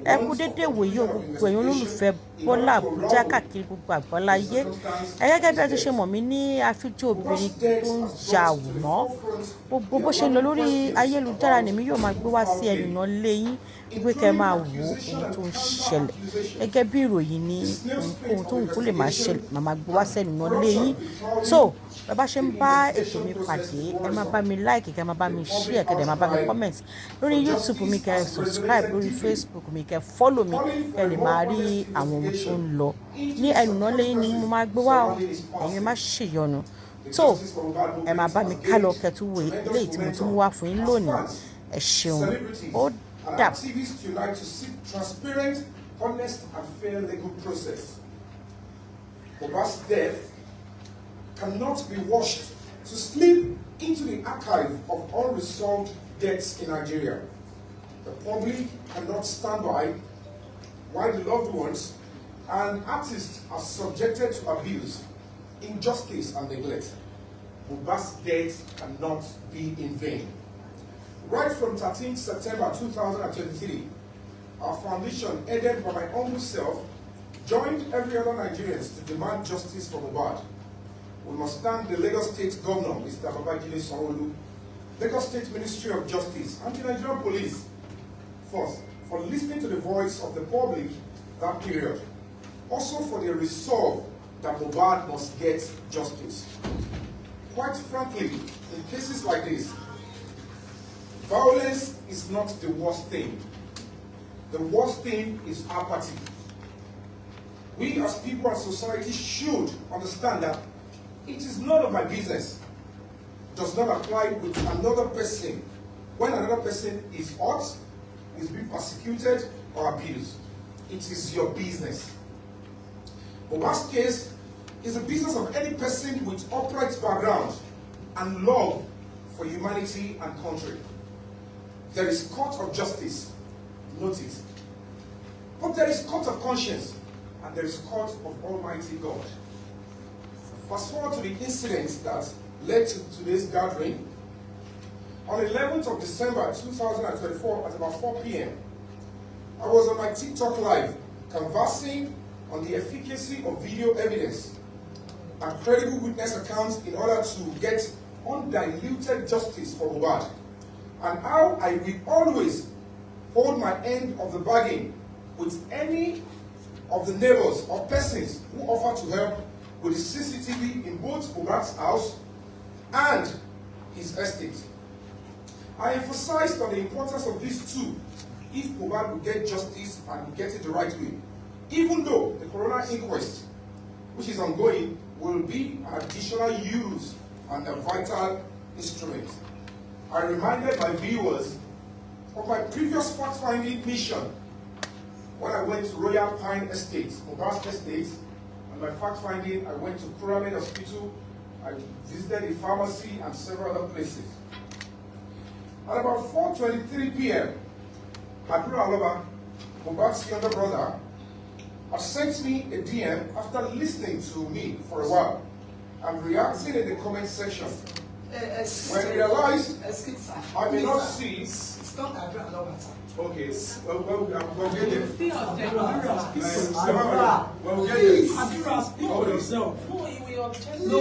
ẹ kú dédé wòye gbogbo ẹ̀yin olólùfẹ́ Bọ́lá Àbújá káàkiri gbogbo àgbáláyé. Gẹ́gẹ́ bí ẹ ti ṣe mọ̀ mí ní àfijọ́ obìnrin tó ń ya àwòrán, gbogbo bó ṣe ń lọ lórí ayélujára nìmi yóò máa gbé wá sí ẹnìyàn léyìn wípé kẹ́ máa wò ohun tó ń ṣẹlẹ̀. Gẹ́gẹ́ bí ìròyìn ní ohun tó ń kó lè máa ṣẹlẹ̀ màá gbé wá sí ẹnìyàn léyìn. So bá bá ṣe ń bá ètò mi pàdé, ẹ máa bá mi like, kẹ́ máa bá mi share, kẹ́ dẹ̀ máa bá mi comment lórí YouTube mi, kẹ́ subscribe lórí Facebook mi, kẹ́ follow mi, kẹ́ lè máa rí àwọn ohun tó ń lọ ní ẹnìyàn léyìn ni mo máa gbé wá o. Ẹ̀yin má ṣèyọnu. So ẹ máa bá mi ká lọ kẹ́ tún wo eléyìí tí mo tún wá fún yín lónìí. Ẹ ṣeun. Ó dà. Activists unite to seek transparent, honest and fair legal process. Mohbad's death cannot be washed to slip into the archive of unresolved deaths in Nigeria. The public cannot stand by while the loved ones and artists are subjected to abuse, injustice and neglect. Mohbad's death cannot be in vain. Right from 13th September 2023, our foundation, headed by my humble self, joined every other Nigerians to demand justice for Mohbad. We must thank the Lagos State Governor, Mr. Babajide Sanwo-Olu, Lagos State Ministry of Justice, and the Nigerian Police Force for listening to the voice of the public that period. Also for their resolve that Mohbad must get justice. Quite frankly, in cases like this, violence is not the worst thing. The worst thing is apathy. We as people and society should understand that it is none of my business. Does not apply with another person when another person is hurt, is being persecuted or abused. It is your business. Mohbad's case is the business of any person with upright background and love for humanity and country. There is court of justice, note it. But there is court of conscience and there is court of Almighty God. Fast forward to the incident that led to today's gathering. On 11th of December 2024 at about 4 p.m., I was on my TikTok live conversing on the efficacy of video evidence and credible witness accounts in order to get undiluted justice for Mohbad, and how I will always hold my end of the bargain with any of the neighbors or persons who offer to help with the CCTV in both Mohbad's house and his estate. I emphasized on the importance of these two if Mohbad will get justice and will get it the right way, even though the coroner inquest, which is ongoing, will be an additional use and a vital instrument. I reminded my viewers of my previous fact-finding mission when I went to Royal Pine Estate, Mohbad's estate, and my fact-finding, I went to Pyramid Hospital, I visited a pharmacy and several other places. At about 4:23 p.m., Adura, Mohbad's younger brother, had sent me a DM after listening to me for a while and reacting in the comment section. When I realized I may not see. It's not Adura. Okay, well, we'll get it. We'll get it. Adura, speak for yourself. No,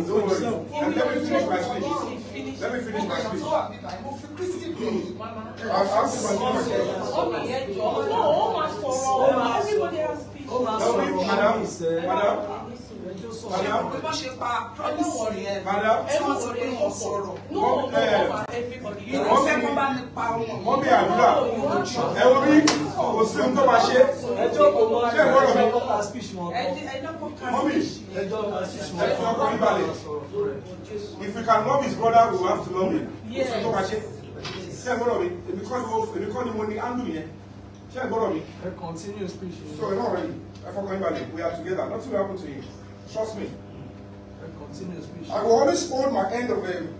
don't worry. Let me finish my speech. Let me finish my speech. I'll ask you my question. Everybody has speech. Mommy Adura, ẹ wo bí kò sí ohun tó máa ṣe. Ṣé ìwọ́rọ̀ mi? Mommy, ẹ fi ọkọ yín balẹ̀. If we can love his brother, we will have to love him. Kò sí ohun tó máa ṣe. Ṣé ìwọ́rọ̀ mi? Èmi kọ́ ni mo ní handle yẹn. Ṣé ìwọ́rọ̀ mi? Continue speech. So ẹ náà ready. Ẹ fọkàn yín balẹ̀. We are together. Nothing will happen to you. Trust me. Continue speech. I will always hold my end of him.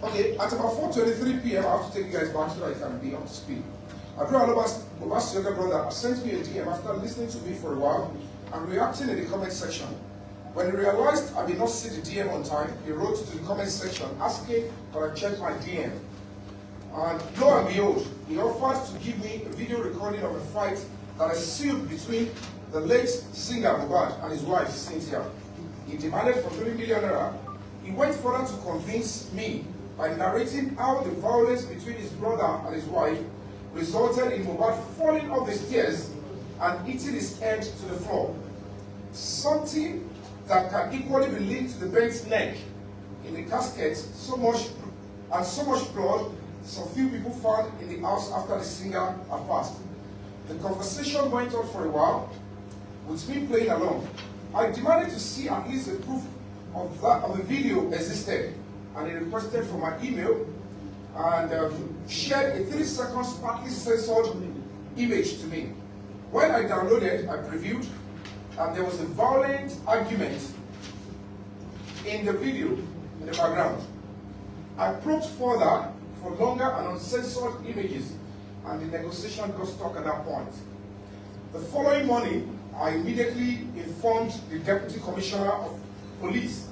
Okay, at about 4:23 p.m., I have to take you guys back so that I can be up to speed. Adura Mohbad's younger brother sent me a DM after listening to me for a while and reacting in the comment section. When he realized I did not see the DM on time, he wrote to the comment section asking that I check my DM. And lo and behold, he offered to give me a video recording of a fight that ensued between the late singer Mohbad and his wife Cynthia. He demanded for 3 million naira. He went further to convince me by narrating how the violence between his brother and his wife resulted in Mohbad falling off the stairs and hitting his head to the floor. Something that can equally be linked to the bent neck in the casket, so much blood some few people found in the house after the singer had passed. The conversation went on for a while, with me playing along. I demanded to see at least a proof of the video existed, and he requested for my email and shared a 3 seconds partly censored image to me. When I downloaded, I previewed, and there was a violent argument in the video in the background. I probed further for longer and uncensored images, and the negotiation got stuck at that point. The following morning, I immediately informed the Deputy Commissioner of Police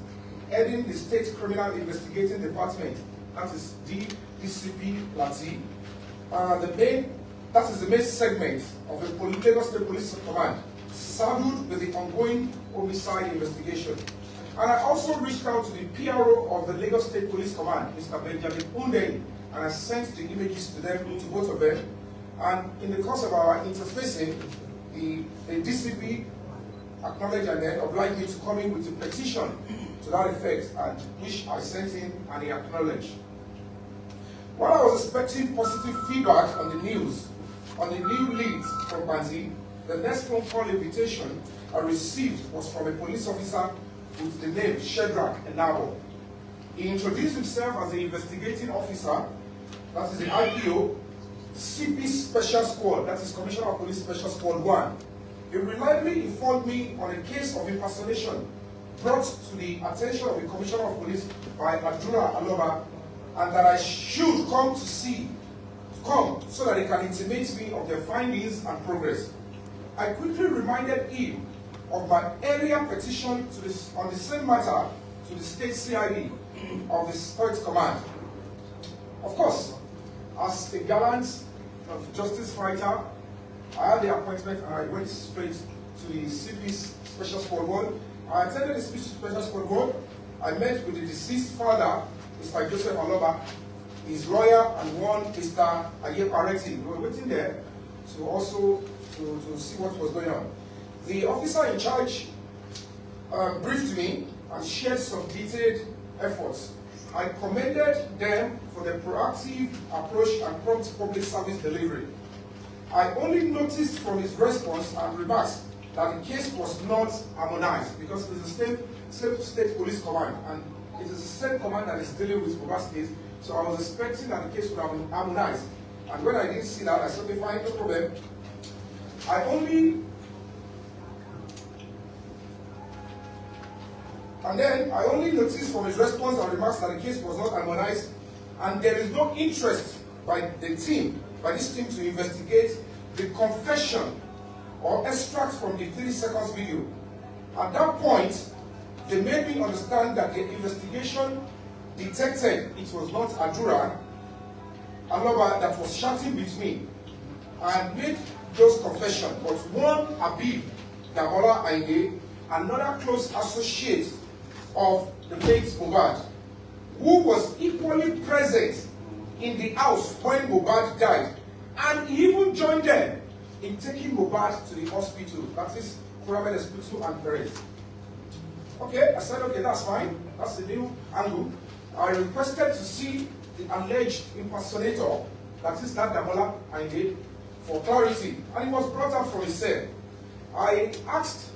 heading the State Criminal Investigating Department, that is DCP Lati. That is the main segment of the Lagos State Police Command, saddled with the ongoing homicide investigation. And I also reached out to the PRO of the Lagos State Police Command, Mr. Benjamin Unde, and I sent the images to them, to both of them. And in the course of our interfacing, the DCP acknowledged and then obliged me to come in with a petition to that effect, and which I sent in and he acknowledged. While I was expecting positive feedback on the news, on the new leads from Banzi, the next phone call invitation I received was from a police officer with the name Shedrack Enabo. He introduced himself as the investigating officer, that is the IPO, CP Special Squad, that is Commissioner of Police Special Squad 1. He reliably informed me on a case of impersonation brought to the attention of the Commissioner of Police by Adura Aloba, and that I should come so that he can intimate me of their findings and progress. I quickly reminded him of my earlier petition on the same matter to the State CID of the State Command. Of course, as a gallant justice fighter, I had the appointment and I went straight to the CP Special Squad 1. I attended the CP Special Squad 1. I met with the deceased father, Mr. Joseph Aloba, his lawyer, and one Mr. Aye Pareti. We were waiting there to also to see what was going on. The officer in charge briefed me and shared some detailed efforts. I commended them for their proactive approach and prompt public service delivery. I only noticed from his response and remarks that the case was not harmonized, because it is the same state police command, and it is the same command that is dealing with Mohbad's case. So I was expecting that the case would have been harmonized. And when I didn't see that, I said, okay, fine, no problem. I only noticed from his response and remarks that the case was not harmonized, and there is no interest by this team to investigate the confession or extract from the 30 seconds video. At that point, they made me understand that the investigation detected it was not Adura Aloba that was chatting with me and made those confessions, but one Habib Damola Aide, another close associate of the late Mohbad, who was equally present in the house when Mohbad died, and he even joined them in taking Mohbad to the hospital, that is Kuramed Hospital and Perez. Okay, I said, okay, that's fine, that's the new angle. I requested to see the alleged impersonator, that is that Damola Aide, for clarity, and he was brought out from his cell. I asked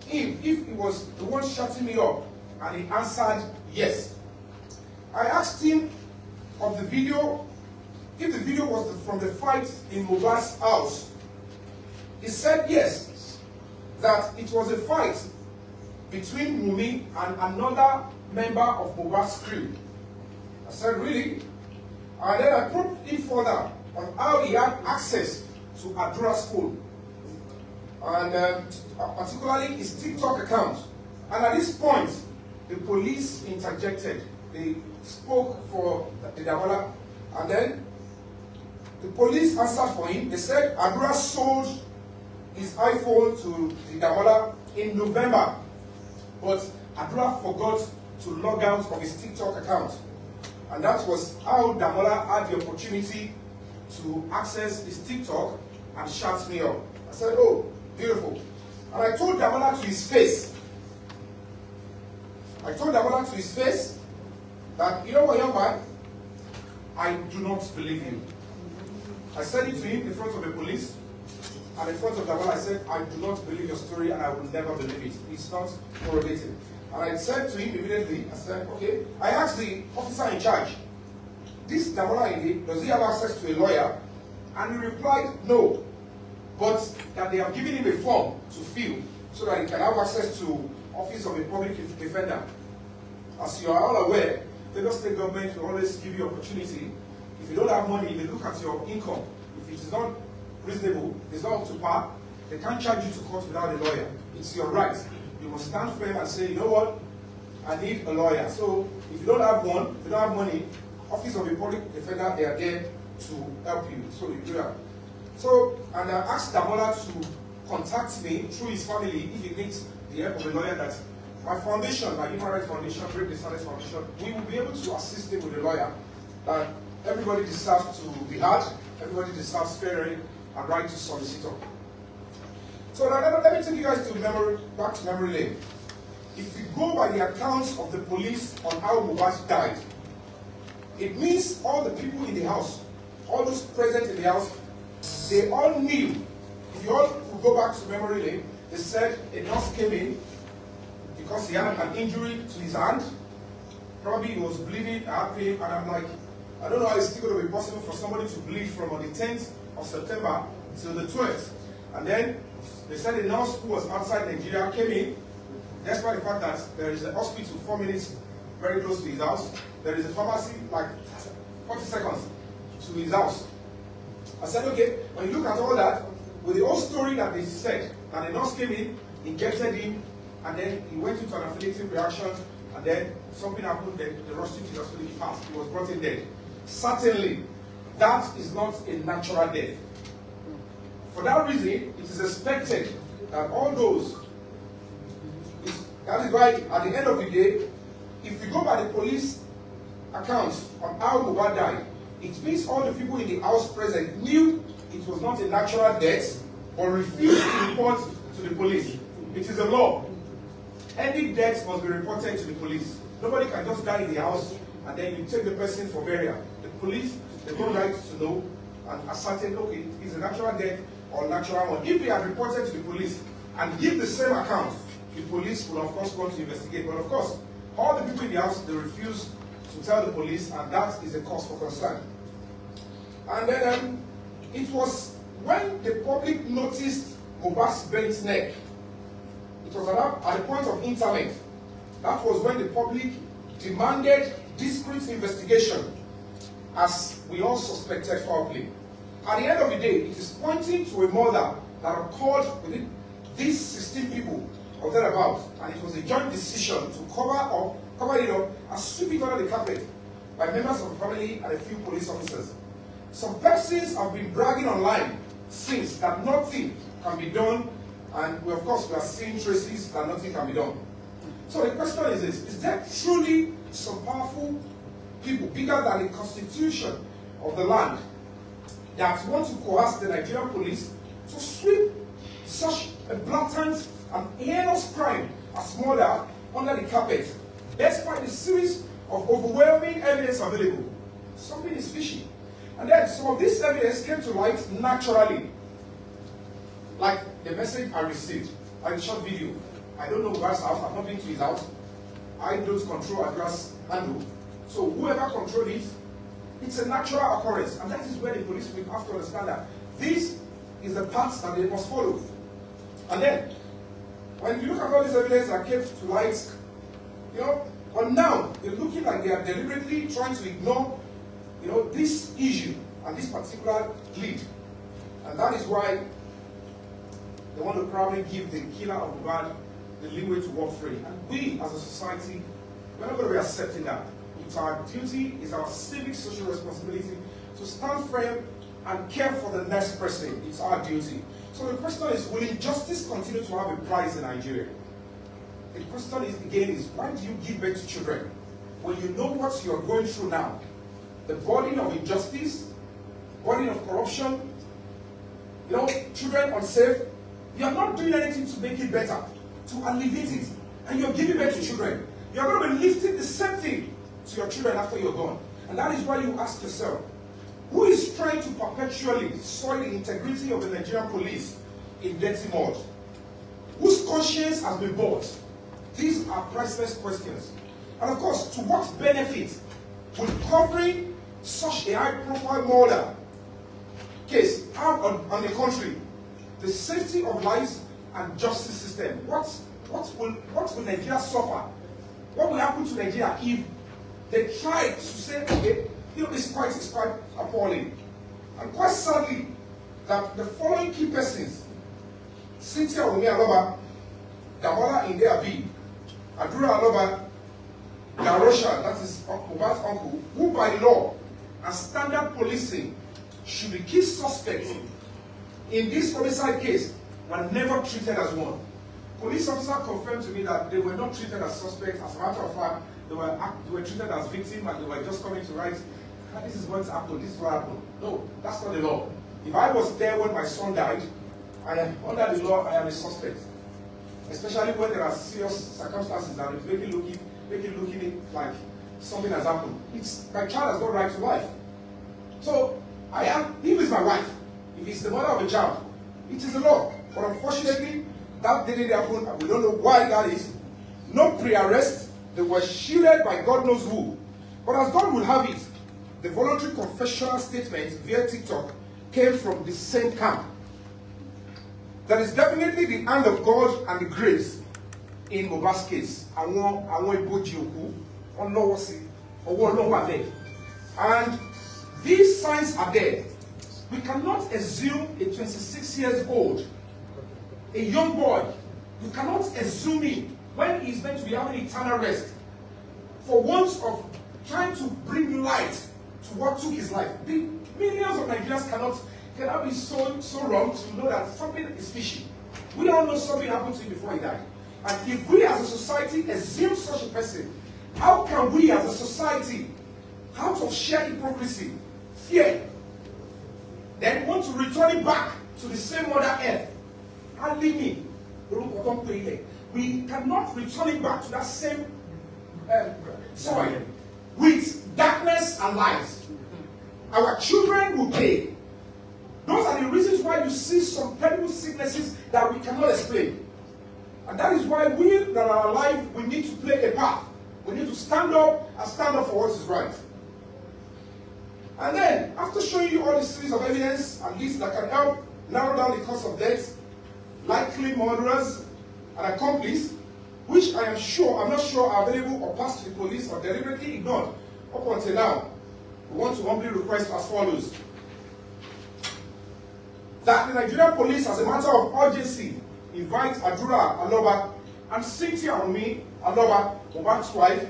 him if he was the one shutting me up, and he answered yes. I asked him of the video, if the video was from the fight in Mohbad's house. He said yes, that it was a fight between Wunmi and another member of Mohbad's crew. I said, really? And then I probed him further on how he had access to Adura school, and particularly his TikTok account. And at this point, the police interjected. They spoke for the Damola And then the police answered for him. They said Adura sold his iPhone to the Damola in November, but Adura forgot to log out of his TikTok account. And that was how Damola had the opportunity to access his TikTok and shout me up. I said, oh, beautiful. And I told Damola to his face. That, you know what, young man, I do not believe you. I said it to him in front of the police, and in front of Damola, I said, I do not believe your story, and I will never believe it. It's not corroborated. And I said to him immediately, I said, okay. I asked the officer in charge, this Damola indeed, does he have access to a lawyer? And he replied, no. But that they have given him a form to fill so that he can have access to Office of a Public Defender. As you are all aware, the state government will always give you opportunity. If you don't have money, they look at your income. If it is not reasonable, it's not up to par, they can't charge you to court without a lawyer. It's your right. You must stand firm and say, you know what, I need a lawyer. So if you don't have one, if you don't have money, Office of a Public Defender, they are there to help you. So you do that. So, and I asked Damola to contact me through his family if he needs the help of a lawyer. That my foundation, my Human Rights Foundation, Break the Silence Foundation, we will be able to assist him with a lawyer. That everybody deserves to be heard, everybody deserves fair and right to solicitor. So now let me take you guys to back to memory lane. If you go by the accounts of the police on how Mohbad died, it means all the people in the house, all those present in the house, they all knew. If you all could go back to memory lane, they said a nurse came in because he had an injury to his hand. Probably he was bleeding, I had pain, and I'm like, I don't know how it's still going to be possible for somebody to bleed from on the 10th of September till the 12th. And then they said a nurse who was outside Nigeria came in, despite the fact that there is a hospital 4 minutes very close to his house. There is a pharmacy like 40 seconds to his house. I said, okay, when you look at all that, with the whole story that they said, that the nurse came in, injected him, and then he went into an anaphylactic reaction, and then something happened, they rushed him to the hospital, he passed, he was brought in dead. Certainly, that is not a natural death. For that reason, it is expected that all those, that is why at the end of the day, if you go by the police accounts on how Mohbad died, it means all the people in the house present knew it was not a natural death or refused to report to the police. It is a law. Any death must be reported to the police. Nobody can just die in the house and then you take the person for burial. The police, they don't right to know and ascertain, okay, it is a natural death or natural one. If they have reported to the police and give the same account, the police will of course want to investigate. But of course, all the people in the house, they refuse to tell the police, and that is a cause for concern. And then it was when the public noticed Mohbad's bent neck, it was at the point of interment. That was when the public demanded discreet investigation, as we all suspected foul play. At the end of the day, it is pointing to a murder that occurred within these 16 people or thereabouts, and it was a joint decision to cover it up and sweep it under the carpet by members of the family and a few police officers. Some persons have been bragging online since that nothing can be done, and we, of course, we are seeing traces that nothing can be done. So the question is this: is there truly some powerful people, bigger than the constitution of the land, that want to coerce the Nigerian police to sweep such a blatant and heinous crime as murder under the carpet, despite the series of overwhelming evidence available? Something is fishy. And then some of this evidence came to light naturally, like the message I received, like the short video. I don't know Mohbad's house, I've not been to his house. I don't control Adura's handle. So whoever controls it, it's a natural occurrence. And that is where the police will have to understand that this is the path that they must follow. And then, when you look at all this evidence that came to light, but now they're looking like they are deliberately trying to ignore, this issue and this particular lead. And that is why they want to probably give the killer of Mohbad the leeway to walk free. And we, as a society, we're not going to be accepting that. It's our duty, it's our civic social responsibility to stand firm and care for the next person. It's our duty. So the question is, will injustice continue to have a price in Nigeria? The question is, again, is why do you give birth to children when you know what you're going through now? The burden of injustice, burden of corruption, children unsafe. You're not doing anything to make it better, to alleviate it. And you're giving birth to children. You're going to be lifting the same thing to your children after you're gone. And that is why you ask yourself, who is trying to perpetually soil the integrity of the Nigerian police in dirty mud? Whose conscience has been bought? These are priceless questions. And of course, to what benefit would covering such a high-profile murder case have on the country? The safety of lives and justice system. What will Nigeria suffer? What will happen to Nigeria if they try to say, okay, it's quite appalling. And quite sadly, that the following key persons, Cynthia Yomi Aloba, Damola Indeabi, Adura Aloba, Darosha, that is Mohbad's uncle, who by law and standard policing should be key suspects in this homicide case, were never treated as one. Police officer confirmed to me that they were not treated as suspects. As a matter of fact, they were treated as victims and they were just coming to write, this is what's happened, this is what happened. No, that's not the law. If I was there when my son died, I am under the law, I am a suspect. Especially when there are serious circumstances that make it looking like something has happened. My child has got right to life. So if it's my wife, if it's the mother of a child, it is the law. But unfortunately, that didn't happen, and we don't know why that is. No pre-arrest, they were shielded by God knows who. But as God will have it, the voluntary confessional statement via TikTok came from the same camp. There is definitely the hand of God and the grace in Mohbad's case. And these signs are there. We cannot assume a 26 years old, a young boy, you cannot assume him when he's meant to be having eternal rest for want of trying to bring light to what took his life. The millions of Nigerians cannot be so wrong to know that something is fishy. We all know something happened to him before he died. And if we as a society assume such a person, how can we as a society, out of sheer hypocrisy, fear, then want to return it back to the same Mother Earth? And leave me. We cannot return it back to that same soil with darkness and lies. Our children will pay. Those are the reasons why you see some terrible sicknesses that we cannot explain. And that is why we that are alive, we need to play a part. We need to stand up and stand up for what is right. And then, after showing you all the series of evidence and lists that can help narrow down the cause of death, likely murderers and accomplices, which I'm not sure are available or passed to the police or deliberately ignored up until now, we want to humbly request as follows. That the Nigerian police, as a matter of urgency, invite Adura Aloba and Cynthia Yomi Aloba, Mohbad's wife,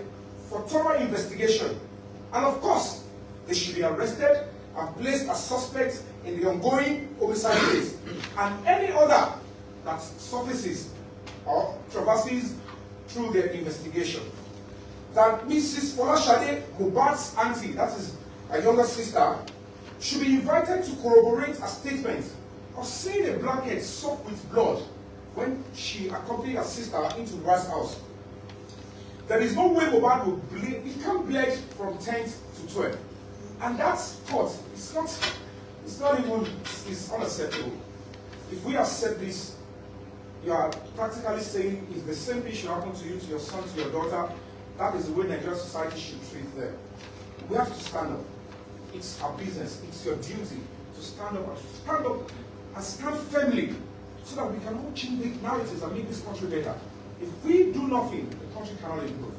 for thorough investigation. And of course, they should be arrested and placed as suspects in the ongoing homicide case and any other that surfaces or traverses through their investigation. That Mrs. Folashade, Mohbad's auntie, that is a younger sister, should be invited to corroborate a statement of seeing a blanket soaked with blood when she accompanied her sister into Mohbad's house. There is no way Mohbad will bleed. He can't bleed from 10th to 12th. And that's what, it's unacceptable. If we accept this, you are practically saying if the same thing should happen to you, to your son, to your daughter, that is the way Nigerian society should treat them. We have to stand up. It's our business. It's your duty to stand up and stand firmly so that we can all change the narratives and make this country better. If we do nothing, the country cannot improve.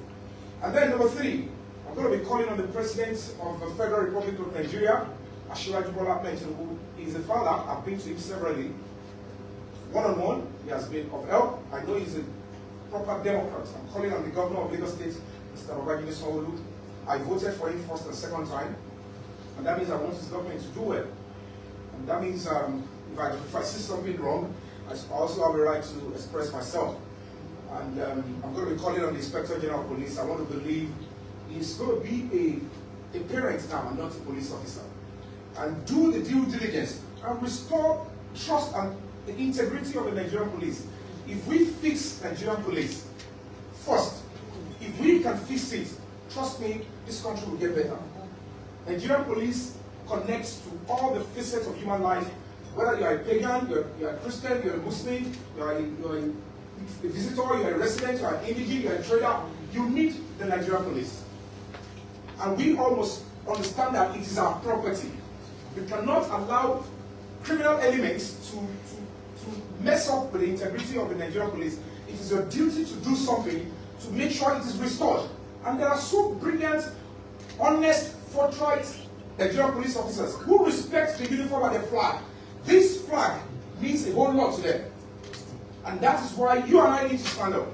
And then number 3, I'm going to be calling on the President of the Federal Republic of Nigeria, Asiwaju Bola Ahmed Tinubu. He's a father. I've been to him severally. One-on-one, he has been of help. I know he's a proper Democrat. I'm calling on the Governor of Lagos State, Mr. Babajide Sanwo-Olu, I voted for him first and second time, and that means I want his government to do well. And that means if I see something wrong, I also have a right to express myself. And I'm going to be calling on the Inspector General of Police. I want to believe he's going to be a parent now and not a police officer. And do the due diligence and restore trust and the integrity of the Nigerian police. If we fix Nigerian police first, if we can fix it, trust me, this country will get better. Nigerian police connects to all the facets of human life. Whether you are a pagan, you are a Christian, you are a Muslim, you are a visitor, you are a resident, you are an indigent, you are a trader, you need the Nigerian police. And we almost understand that it is our property. We cannot allow criminal elements to mess up with the integrity of the Nigerian police. It is your duty to do something to make sure it is restored. And there are so brilliant, honest, forthright Nigerian police officers who respect the uniform and the flag. This flag means a whole lot to them. And that is why you and I need to stand up,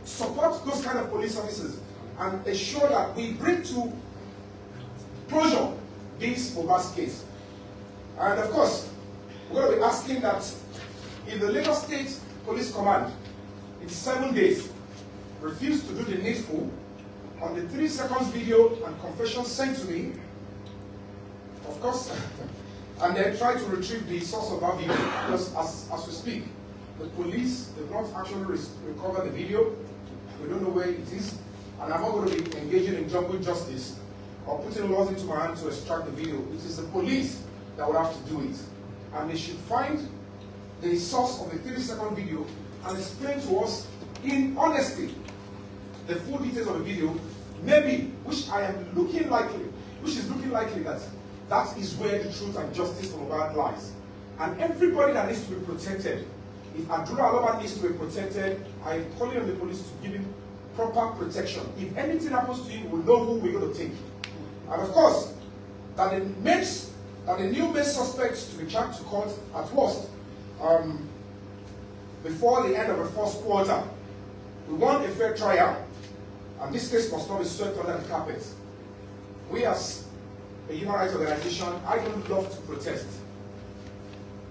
support those kind of police officers, and ensure that we bring to closure this Mohbad's case. And of course, we're going to be asking that if the Lagos State Police Command, in 7 days, refused to do the needful on the 3 seconds video and confession sent to me, of course, and then try to retrieve the source of that video, because as we speak, the police have not actually recovered the video. We don't know where it is, and I'm not going to be engaging in jungle justice or putting laws into my hand to extract the video. It is the police that will have to do it, and they should find the source of the 30-second video and explain to us in honesty the full details of the video, maybe, which is looking likely that that is where the truth and justice of Mohbad lies. And everybody that needs to be protected, if Adura needs to be protected, I am calling on the police to give him proper protection. If anything happens to him, we'll know who we're going to take. And of course, that the new main suspects to be charged to court at worst, before the end of the first quarter. We want a fair trial, and this case must not be swept under the carpet. We as a human rights organization, I don't love to protest.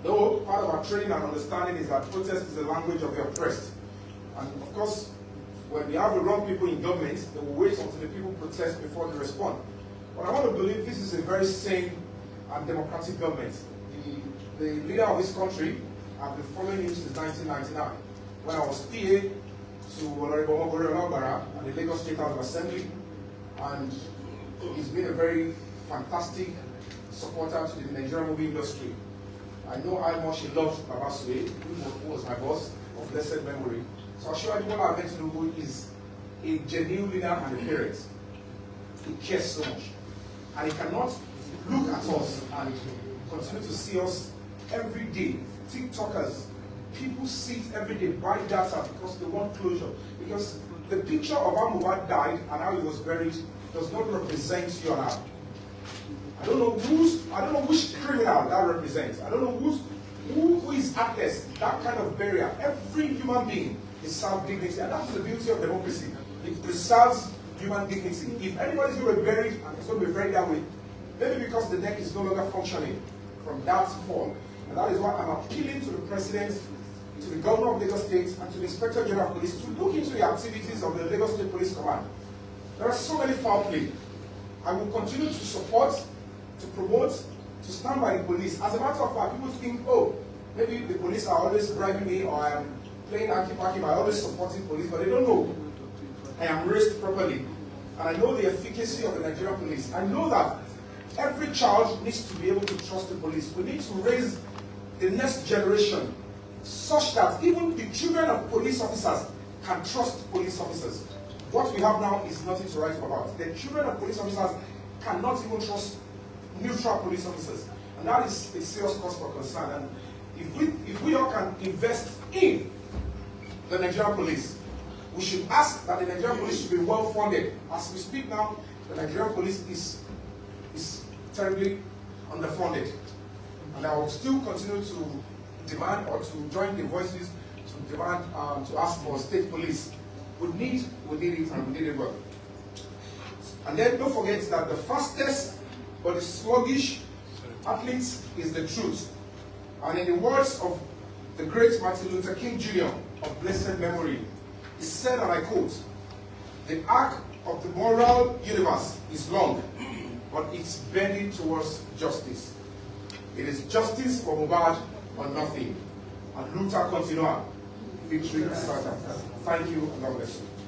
Though part of our training and understanding is that protest is the language of the oppressed. And of course, when we have the wrong people in government, they will wait until the people protest before they respond. But I want to believe this is a very sane and democratic government. The leader of this country, I've been following him since 1999, when I was PA to Honorable Adura at the Lagos State House of Assembly, and he's been a very fantastic supporter to the Nigerian movie industry. I know how much he loved Baba Sue, who was my boss of blessed memory. So I'm sure everyone I've met to is a genuine leader and a parent. He cares so much. And he cannot look at us and continue to see us every day. TikTokers, people see it every day, buy data because they want closure. Because the picture of how Mohbad died and how he was buried does not represent you and I. I don't know which criminal that represents. I don't know who is at this, that kind of barrier. Every human being deserves dignity, and that's the beauty of democracy. It preserves human dignity. If anybody's going to be buried, and it's going to be buried that way, maybe because the neck is no longer functioning from that fall. And that is why I'm appealing to the President, to the Governor of Lagos State, and to the Inspector General of Police to look into the activities of the Lagos State Police Command. There are so many foul play. I will continue to support, to promote, to stand by the police. As a matter of fact, people think, oh, maybe the police are always bribing me, or I am playing hanky-panky by always supporting police, but they don't know I am raised properly. And I know the efficacy of the Nigerian police. I know that every child needs to be able to trust the police. We need to raise the next generation such that even the children of police officers can trust police officers. What we have now is nothing to write about. The children of police officers cannot even trust neutral police officers. And that is a serious cause for concern. And if we all can invest in the Nigerian police, we should ask that the Nigerian police should be well funded. As we speak now, the Nigerian police is terribly underfunded. And I will still continue to demand, or to join the voices to demand, to ask for state police. We need it, and we need it well. And then don't forget that the fastest but the sluggish athlete is the truth. And in the words of the great Martin Luther King Jr. of blessed memory, he said, and I quote, "The arc of the moral universe is long, but it's bending towards justice. It is justice for Mohbad or nothing. And Luther continua. Victory is certain." Thank you, and God bless you.